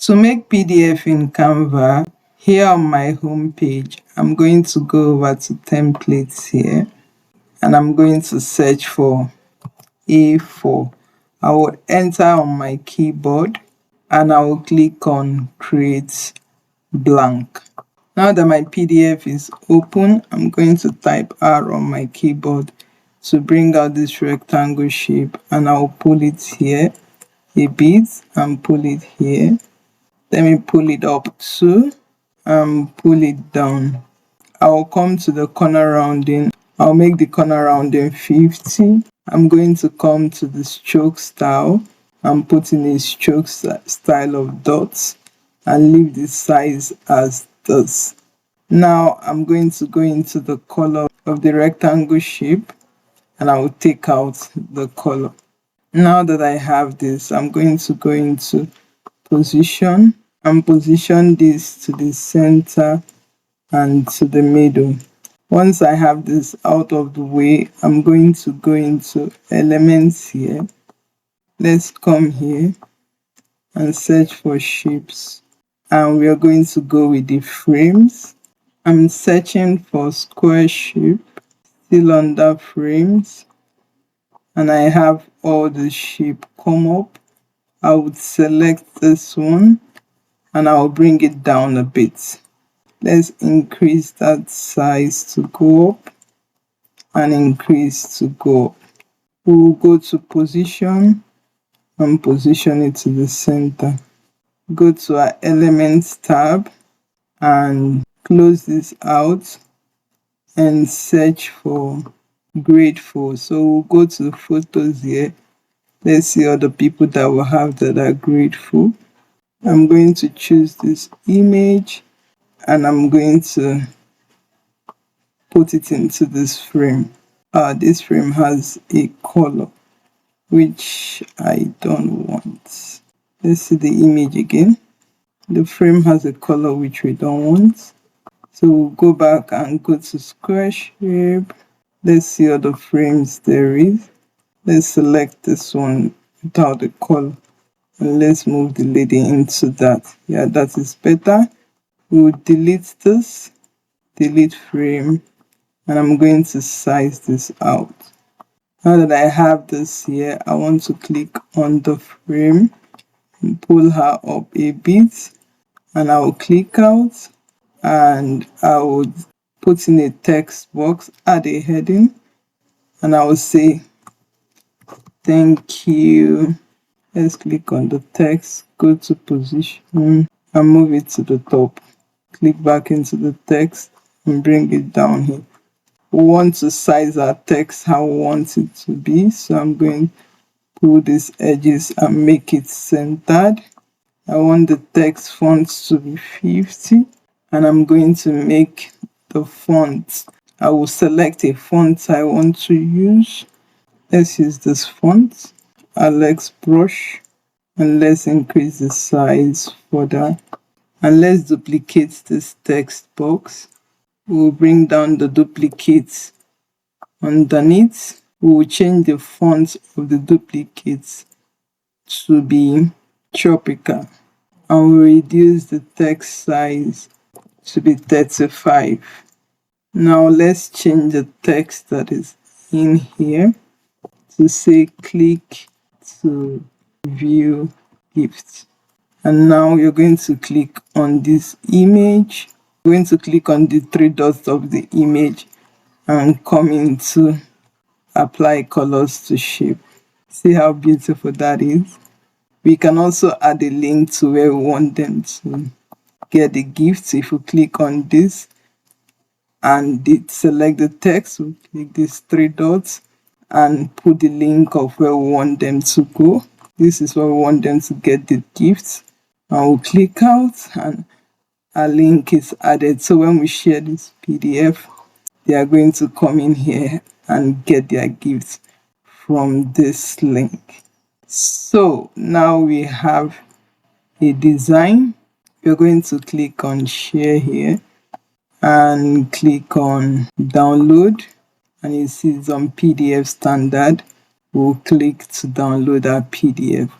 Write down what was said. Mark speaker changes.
Speaker 1: To make PDF in Canva, here on my home page, I'm going to go over to templates here and I'm going to search for A4. I will enter on my keyboard and I will click on create blank. Now that my PDF is open, I'm going to type R on my keyboard to bring out this rectangle shape, and I'll pull it here a bit and pull it here. Let me pull it up too and pull it down. I'll come to the corner rounding. I'll make the corner rounding 50. I'm going to come to the stroke style and put in a stroke style of dots and leave the size as this. Now I'm going to go into the color of the rectangle shape and I will take out the color. Now that I have this, I'm going to go into position and position this to the center and to the middle. Once I have this out of the way, I'm going to go into elements here. Let's come here and search for shapes, and we are going to go with the frames. I'm searching for square shape, still under frames, and I have all the shape come up. I would select this one and I'll bring it down a bit. Let's increase that size to go up and increase to go up. We will go to position and position it to the center. Go to our elements tab and close this out and search for grateful. So we'll go to the photos here. Let's see all the people that will have that are grateful. I'm going to choose this image and I'm going to put it into this frame. This frame has a color which I don't want. Let's see the image again. The frame has a color which we don't want. So we'll go back and go to square shape. Let's see all the frames there is. Let's select this one without the color. And let's move the lady into that. Yeah, that is better. We'll delete this, delete frame, and I'm going to size this out. Now that I have this here, I want to click on the frame and pull her up a bit, and I will click out and I would put in a text box, add a heading, and I will say thank you. Let's click on the text, go to position and move it to the top. Click back into the text and bring it down here. We want to size our text how we want it to be, so I'm going to pull these edges and make it centered. I want the text font to be 50 and I'm going to make the font. I will select a font I want to use. Let's use this font, Alex Brush, and let's increase the size further. And let's duplicate this text box. We'll bring down the duplicates underneath. We will change the font of the duplicates to be tropical. And we'll reduce the text size to be 35. Now let's change the text that is in here to say click to view gift. And now you're going to click on this image. You're going to click on the three dots of the image and come into apply colors to shape. See how beautiful that is? We can also add a link to where we want them to get the gift. If we click on this and select the text, we'll click these three dots and put the link of where we want them to go. This is where we want them to get the gift. And we'll click out and a link is added. So when we share this PDF, they are going to come in here and get their gifts from this link. So now we have a design. We're going to click on share here and click on download, and you see it's on PDF standard. We'll click to download our PDF.